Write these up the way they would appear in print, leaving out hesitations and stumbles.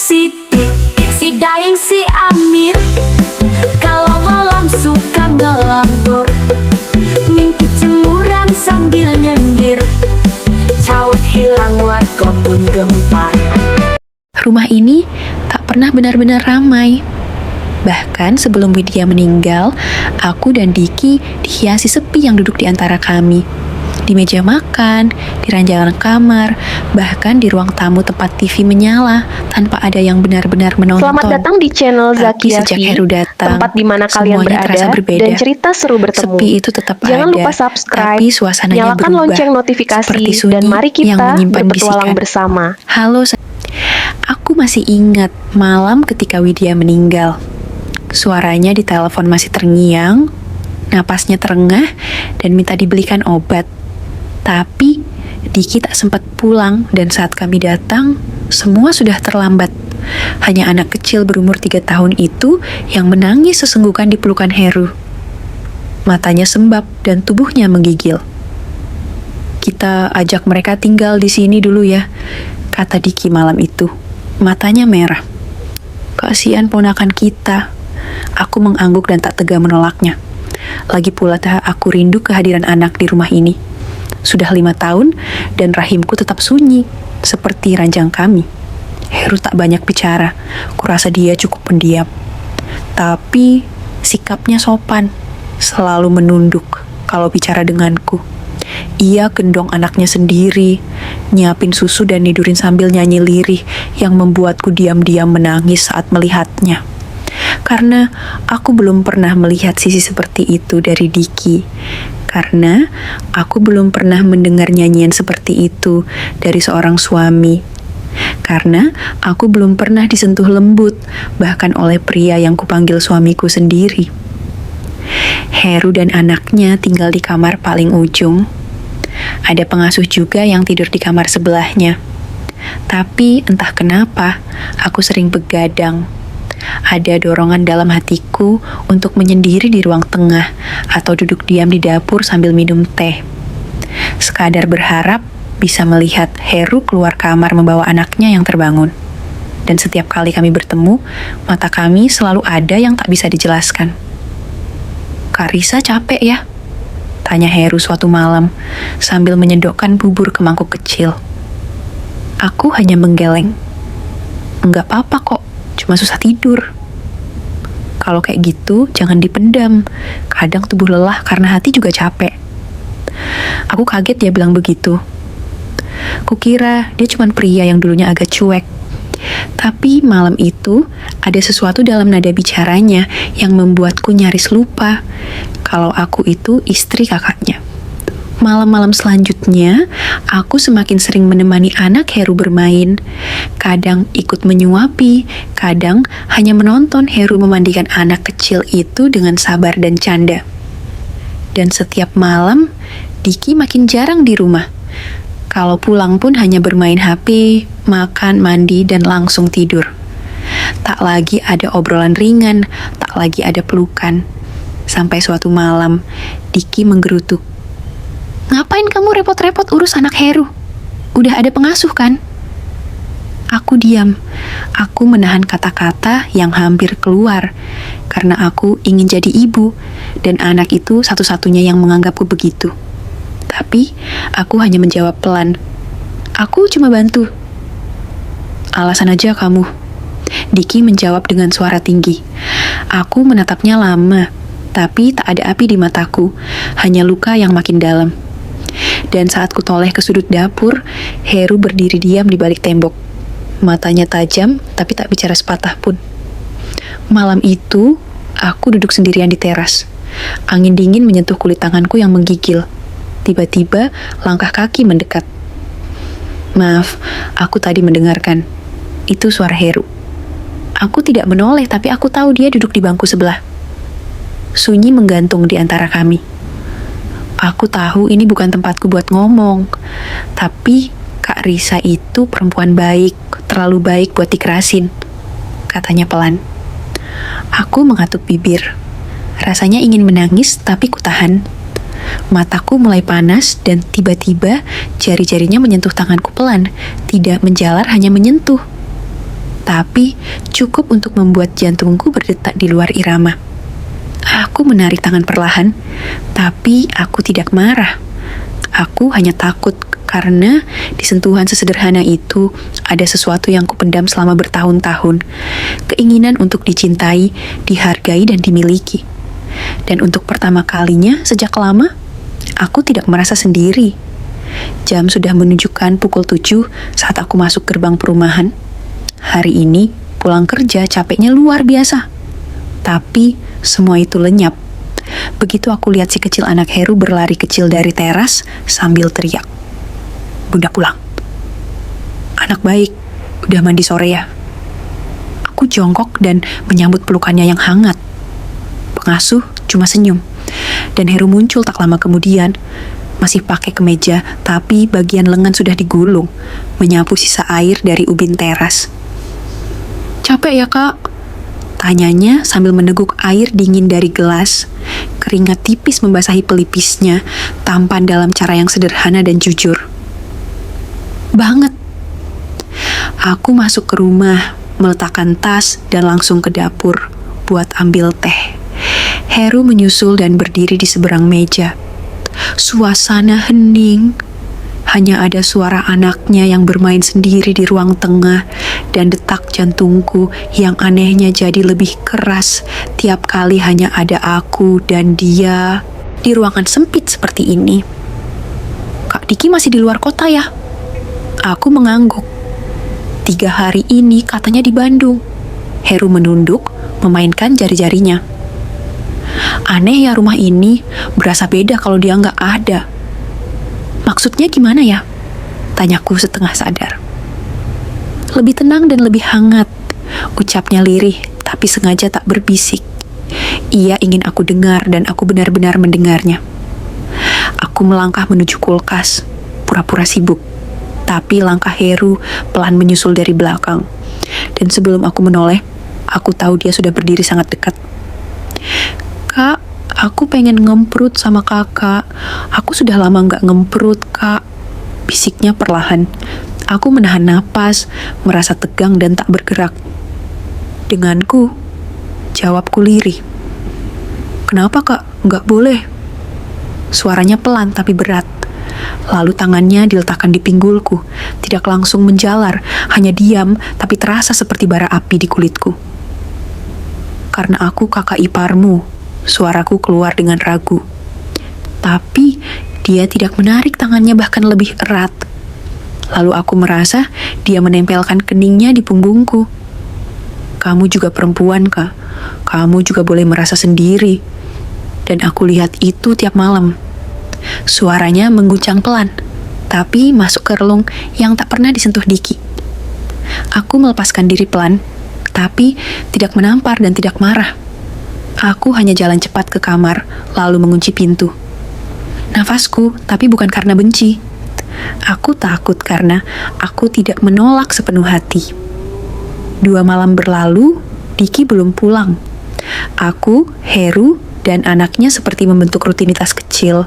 Siti, si Daeng, si Amir. Kalau malam suka ngelambur, mimpi jemuran sambil nyengir. Caut hilang warga pun gempar. Rumah ini tak pernah benar-benar ramai. Bahkan sebelum Widya meninggal, aku dan Diki dihiasi sepi yang duduk di antara kami. Di meja makan, di ranjang kamar, bahkan di ruang tamu tempat TV menyala tanpa ada yang benar-benar menonton. Selamat datang di channel Tapi Zakia sejak Fi, Heru datang, tempat di mana kalian semuanya terasa berada berbeda. dan cerita seru bertemu. Sepi itu tetap Jangan ada, lupa subscribe, tapi suasananya nyalakan berubah, lonceng notifikasi, seperti sunyi dan mari yang kita menyimpan berpetualang bisikan. bersama. Halo, aku masih ingat malam ketika Widya meninggal. Suaranya di telepon masih terngiang, napasnya terengah, dan minta dibelikan obat. Tapi Diki tak sempat pulang, dan saat kami datang, semua sudah terlambat. Hanya anak kecil berumur 3 tahun itu yang menangis sesenggukan di pelukan Heru. Matanya sembab dan tubuhnya menggigil. Kita ajak mereka tinggal di sini dulu ya, kata Diki malam itu. Matanya merah. Kasihan ponakan kita. Aku mengangguk dan tak tega menolaknya. Lagi pula aku rindu kehadiran anak di rumah ini. Sudah 5 tahun dan rahimku tetap sunyi, seperti ranjang kami. Heru tak banyak bicara, kurasa dia cukup pendiam. Tapi sikapnya sopan, selalu menunduk kalau bicara denganku. Ia gendong anaknya sendiri, nyiapin susu dan nidurin sambil nyanyi lirih yang membuatku diam-diam menangis saat melihatnya. Karena aku belum pernah melihat sisi seperti itu dari Diki. Karena aku belum pernah mendengar nyanyian seperti itu dari seorang suami. Karena aku belum pernah disentuh lembut, bahkan oleh pria yang kupanggil suamiku sendiri. Heru dan anaknya tinggal di kamar paling ujung. Ada pengasuh juga yang tidur di kamar sebelahnya. Tapi entah kenapa, aku sering begadang. Ada dorongan dalam hatiku untuk menyendiri di ruang tengah atau duduk diam di dapur sambil minum teh. Sekadar berharap bisa melihat Heru keluar kamar membawa anaknya yang terbangun. Dan setiap kali kami bertemu, mata kami selalu ada yang tak bisa dijelaskan. Kak Risa capek ya? Tanya Heru suatu malam sambil menyendokkan bubur ke mangkuk kecil. Aku hanya menggeleng. Enggak apa-apa kok, cuma susah tidur. Kalau kayak gitu, jangan dipendam. Kadang tubuh lelah karena hati juga capek. Aku kaget dia bilang begitu. Kukira dia cuma pria yang dulunya agak cuek. Tapi malam itu, ada sesuatu dalam nada bicaranya yang membuatku nyaris lupa kalau aku itu istri kakaknya. Malam-malam selanjutnya, aku semakin sering menemani anak Heru bermain. Kadang ikut menyuapi, kadang hanya menonton Heru memandikan anak kecil itu dengan sabar dan canda. Dan setiap malam, Diki makin jarang di rumah. Kalau pulang pun hanya bermain HP, makan, mandi, dan langsung tidur. Tak lagi ada obrolan ringan, tak lagi ada pelukan. Sampai suatu malam, Diki menggerutuk. Ngapain kamu repot-repot urus anak Heru? Udah ada pengasuh kan? Aku diam. Aku menahan kata-kata yang hampir keluar. Karena aku ingin jadi ibu, dan anak itu satu-satunya yang menganggapku begitu. Tapi, aku hanya menjawab pelan. Aku cuma bantu. Alasan aja kamu. Diki menjawab dengan suara tinggi. Aku menatapnya lama, tapi tak ada api di mataku, hanya luka yang makin dalam. Dan saat kutoleh ke sudut dapur, Heru berdiri diam di balik tembok. Matanya tajam, tapi tak bicara sepatah pun. Malam itu, aku duduk sendirian di teras. Angin dingin menyentuh kulit tanganku yang menggigil. Tiba-tiba, langkah kaki mendekat. Maaf, aku tadi mendengarkan. Itu suara Heru. Aku tidak menoleh, tapi aku tahu dia duduk di bangku sebelah. Sunyi menggantung di antara kami. Aku tahu ini bukan tempatku buat ngomong. Tapi Kak Risa itu perempuan baik, terlalu baik buat dikerasin, katanya pelan. Aku mengatuk bibir. Rasanya ingin menangis, tapi kutahan. Mataku mulai panas dan tiba-tiba jari-jarinya menyentuh tanganku pelan, tidak menjalar, hanya menyentuh. tapi cukup untuk membuat jantungku berdetak di luar irama. Aku menarik tangan perlahan, tapi aku tidak marah. Aku hanya takut karena di sentuhan sesederhana itu ada sesuatu yang kupendam selama bertahun-tahun. Keinginan untuk dicintai, dihargai, dan dimiliki. Dan untuk pertama kalinya sejak lama, aku tidak merasa sendiri. Jam sudah menunjukkan pukul 7 saat aku masuk gerbang perumahan. Hari ini pulang kerja capeknya luar biasa. Tapi semua itu lenyap. Begitu aku lihat si kecil anak Heru berlari kecil dari teras sambil teriak, "Bunda pulang." "Anak baik, udah mandi sore ya?" Aku jongkok dan menyambut pelukannya yang hangat. Pengasuh cuma senyum. Dan Heru muncul tak lama kemudian. Masih pakai kemeja, tapi bagian lengan sudah digulung, menyapu sisa air dari ubin teras. "Capek ya, Kak?" tanyanya sambil meneguk air dingin dari gelas. Keringat tipis membasahi pelipisnya, tampan dalam cara yang sederhana dan jujur. "Banget." Aku masuk ke rumah, meletakkan tas, dan langsung ke dapur buat ambil teh. Heru menyusul dan berdiri di seberang meja. Suasana hening. Hanya ada suara anaknya yang bermain sendiri di ruang tengah, dan detak jantungku yang anehnya jadi lebih keras tiap kali hanya ada aku dan dia di ruangan sempit seperti ini. "Kak Diki masih di luar kota ya?" Aku mengangguk. 3 hari ini katanya di Bandung. Heru menunduk, memainkan jari-jarinya. "Aneh ya rumah ini, berasa beda kalau dia nggak ada." "Maksudnya gimana ya?" tanyaku setengah sadar. "Lebih tenang dan lebih hangat," ucapnya lirih, tapi sengaja tak berbisik. Ia ingin aku dengar dan aku benar-benar mendengarnya. Aku melangkah menuju kulkas, pura-pura sibuk. Tapi langkah Heru pelan menyusul dari belakang. Dan sebelum aku menoleh, aku tahu dia sudah berdiri sangat dekat. "Kak, aku pengen ngemprut sama kakak. Aku sudah lama nggak ngemprut, Kak," bisiknya perlahan. Aku menahan napas, merasa tegang dan tak bergerak. "Denganku," jawabku lirih. "Kenapa, Kak? Nggak boleh." Suaranya pelan tapi berat. Lalu tangannya diletakkan di pinggulku, tidak langsung menjalar, hanya diam tapi terasa seperti bara api di kulitku. "Karena aku kakak iparmu," suaraku keluar dengan ragu. Tapi dia tidak menarik tangannya bahkan lebih erat. Lalu aku merasa dia menempelkan keningnya di punggungku. "Kamu juga perempuan, Kak. Kamu juga boleh merasa sendiri." Dan aku lihat itu tiap malam. Suaranya mengguncang pelan, tapi masuk ke relung yang tak pernah disentuh Diki. Aku melepaskan diri pelan, tapi tidak menampar dan tidak marah. Aku hanya jalan cepat ke kamar, lalu mengunci pintu. Nafasku, tapi bukan karena benci. Aku takut karena aku tidak menolak sepenuh hati. 2 malam berlalu, Diki belum pulang. Aku, Heru, dan anaknya seperti membentuk rutinitas kecil.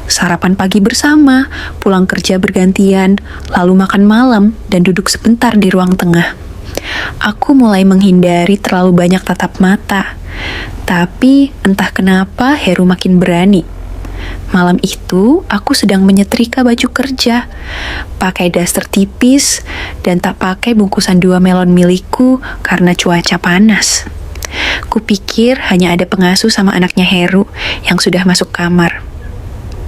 Sarapan pagi bersama, pulang kerja bergantian, lalu makan malam, dan duduk sebentar di ruang tengah. Aku mulai menghindari terlalu banyak tatap mata. Tapi entah kenapa Heru makin berani. Malam itu, aku sedang menyetrika baju kerja, pakai daster tipis, dan tak pakai bungkusan 2 melon milikku karena cuaca panas. Kupikir hanya ada pengasuh sama anaknya Heru yang sudah masuk kamar.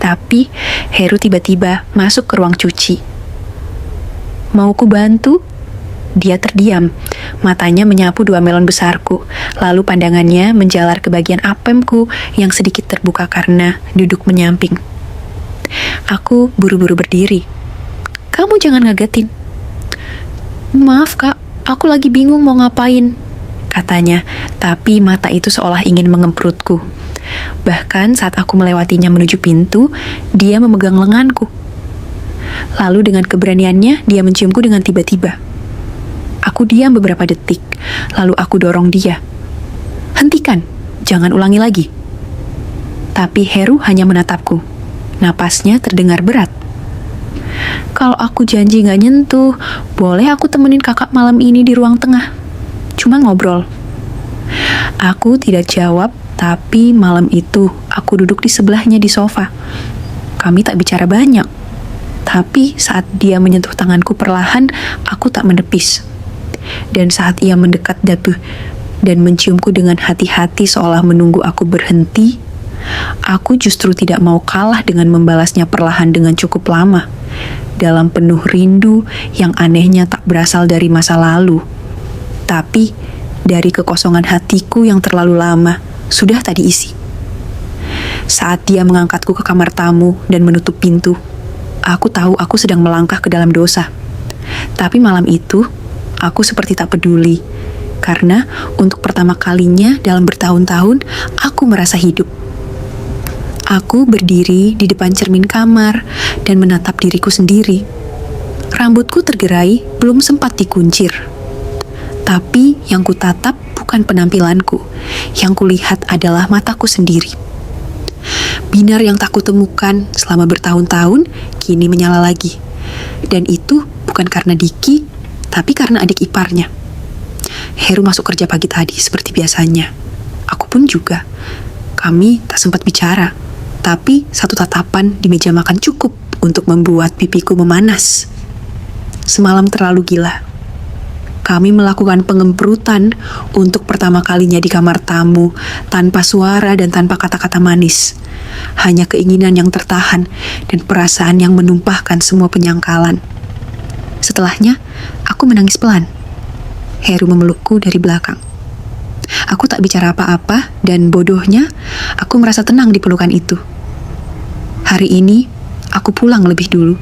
Tapi Heru tiba-tiba masuk ke ruang cuci. "Mau ku bantu?" Dia terdiam, matanya menyapu 2 melon besarku, lalu pandangannya menjalar ke bagian apemku yang sedikit terbuka karena duduk menyamping. Aku buru-buru berdiri. "Kamu jangan ngagetin." "Maaf, Kak, aku lagi bingung mau ngapain," katanya, tapi mata itu seolah ingin mengemprutku. Bahkan saat aku melewatinya menuju pintu, dia memegang lenganku. Lalu dengan keberaniannya, dia menciumku dengan tiba-tiba. Aku diam beberapa detik, lalu aku dorong dia. "Hentikan, jangan ulangi lagi." Tapi Heru hanya menatapku. Napasnya terdengar berat. Kalau aku janji gak nyentuh, boleh aku temenin kakak malam ini di ruang tengah. Cuma ngobrol. Aku tidak jawab, tapi malam itu aku duduk di sebelahnya di sofa. Kami tak bicara banyak. Tapi saat dia menyentuh tanganku perlahan, aku tak menepis. Dan saat ia mendekat dan menciumku dengan hati-hati seolah menunggu aku berhenti, aku justru tidak mau kalah dengan membalasnya perlahan dengan cukup lama, dalam penuh rindu yang anehnya tak berasal dari masa lalu, tapi dari kekosongan hatiku yang terlalu lama sudah tak diisi. Saat dia mengangkatku ke kamar tamu dan menutup pintu, aku tahu aku sedang melangkah ke dalam dosa. Tapi malam itu, aku seperti tak peduli, karena untuk pertama kalinya dalam bertahun-tahun, aku merasa hidup. Aku berdiri di depan cermin kamar dan menatap diriku sendiri. Rambutku tergerai, belum sempat dikuncir. Tapi yang kutatap bukan penampilanku. Yang kulihat adalah mataku sendiri. Binar yang tak kutemukan selama bertahun-tahun kini menyala lagi. Dan itu bukan karena Diki, tapi karena adik iparnya. Heru masuk kerja pagi tadi seperti biasanya. Aku pun juga. Kami tak sempat bicara. Tapi satu tatapan di meja makan cukup untuk membuat pipiku memanas. Semalam terlalu gila. Kami melakukan pengemperutan untuk pertama kalinya di kamar tamu, tanpa suara dan tanpa kata-kata manis. Hanya keinginan yang tertahan dan perasaan yang menumpahkan semua penyangkalan. Setelahnya, aku menangis pelan. Heru memelukku dari belakang. Aku tak bicara apa-apa dan bodohnya, aku merasa tenang di pelukan itu. Hari ini, aku pulang lebih dulu.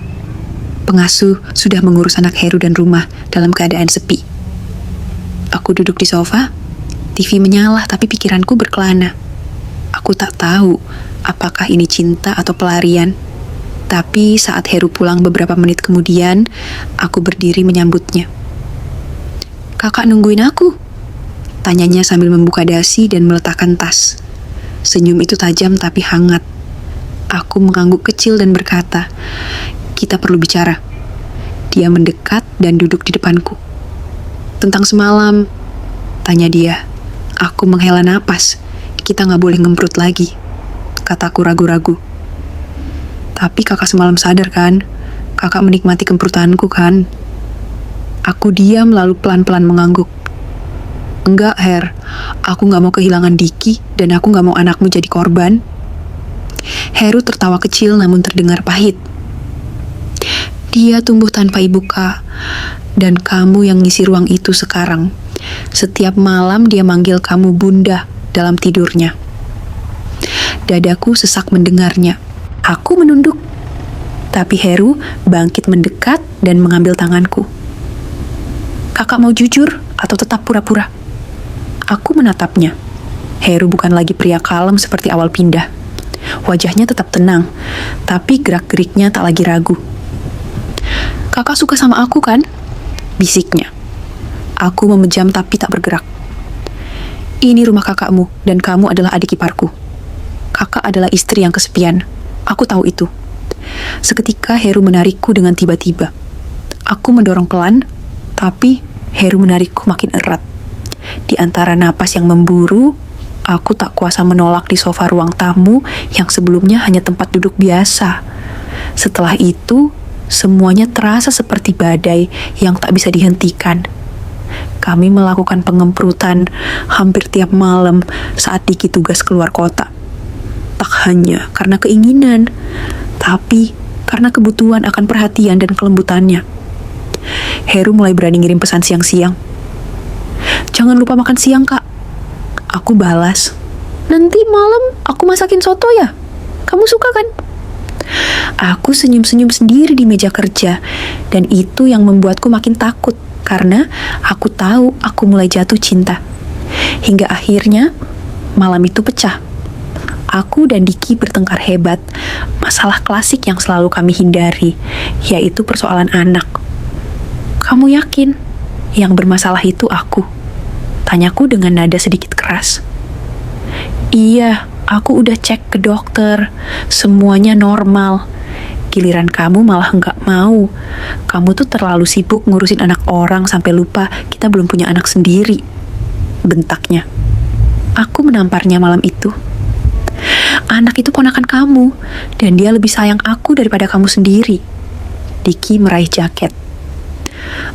Pengasuh sudah mengurus anak Heru dan rumah dalam keadaan sepi. Aku duduk di sofa, TV menyala tapi pikiranku berkelana. Aku tak tahu apakah ini cinta atau pelarian. Tapi saat Heru pulang beberapa menit kemudian, aku berdiri menyambutnya. "Kakak nungguin aku?" tanyanya sambil membuka dasi dan meletakkan tas. Senyum itu tajam tapi hangat. Aku mengangguk kecil dan berkata, "Kita perlu bicara." Dia mendekat dan duduk di depanku. "Tentang semalam," tanya dia. Aku menghela napas. "Kita gak boleh ngemprut lagi," kataku ragu-ragu. "Tapi kakak semalam sadar kan? Kakak menikmati kemprutanku kan?" Aku diam lalu pelan-pelan mengangguk. "Enggak, Her. Aku gak mau kehilangan Diki dan aku gak mau anakmu jadi korban." Heru tertawa kecil namun terdengar pahit. "Dia tumbuh tanpa ibu, Kak. Dan kamu yang ngisi ruang itu sekarang. Setiap malam dia manggil kamu bunda dalam tidurnya." Dadaku sesak mendengarnya. Aku menunduk. Tapi Heru bangkit mendekat dan mengambil tanganku. "Kakak mau jujur atau tetap pura-pura?" Aku menatapnya. Heru bukan lagi pria kalem seperti awal pindah. Wajahnya tetap tenang, tapi gerak-geriknya tak lagi ragu. "Kakak suka sama aku kan?" bisiknya. Aku memejam tapi tak bergerak. "Ini rumah kakakmu dan kamu adalah adik iparku. Kakak adalah istri yang kesepian. Aku tahu itu." Seketika Heru menarikku dengan tiba-tiba. Aku mendorong pelan, tapi Heru menarikku makin erat. Di antara napas yang memburu, aku tak kuasa menolak di sofa ruang tamu yang sebelumnya hanya tempat duduk biasa. Setelah itu, semuanya terasa seperti badai yang tak bisa dihentikan. Kami melakukan pengemprutan hampir tiap malam saat Diki tugas keluar kota. Tak hanya karena keinginan, tapi karena kebutuhan akan perhatian dan kelembutannya. Heru mulai berani ngirim pesan siang-siang. "Jangan lupa makan siang, Kak." Aku balas, "Nanti malam aku masakin soto ya? Kamu suka kan?" Aku senyum-senyum sendiri di meja kerja, dan itu yang membuatku makin takut, karena aku tahu aku mulai jatuh cinta. Hingga akhirnya, malam itu pecah. Aku dan Diki bertengkar hebat, masalah klasik yang selalu kami hindari, yaitu persoalan anak. "Kamu yakin yang bermasalah itu aku?" tanyaku dengan nada sedikit keras. "Iya, aku udah cek ke dokter. Semuanya normal. Giliran kamu malah nggak mau. Kamu tuh terlalu sibuk ngurusin anak orang sampai lupa kita belum punya anak sendiri. Bentaknya. Aku menamparnya malam itu. Anak itu ponakan kamu, dan dia lebih sayang aku daripada kamu sendiri. Diki meraih jaket.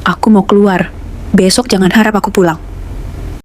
Aku mau keluar. Besok jangan harap aku pulang.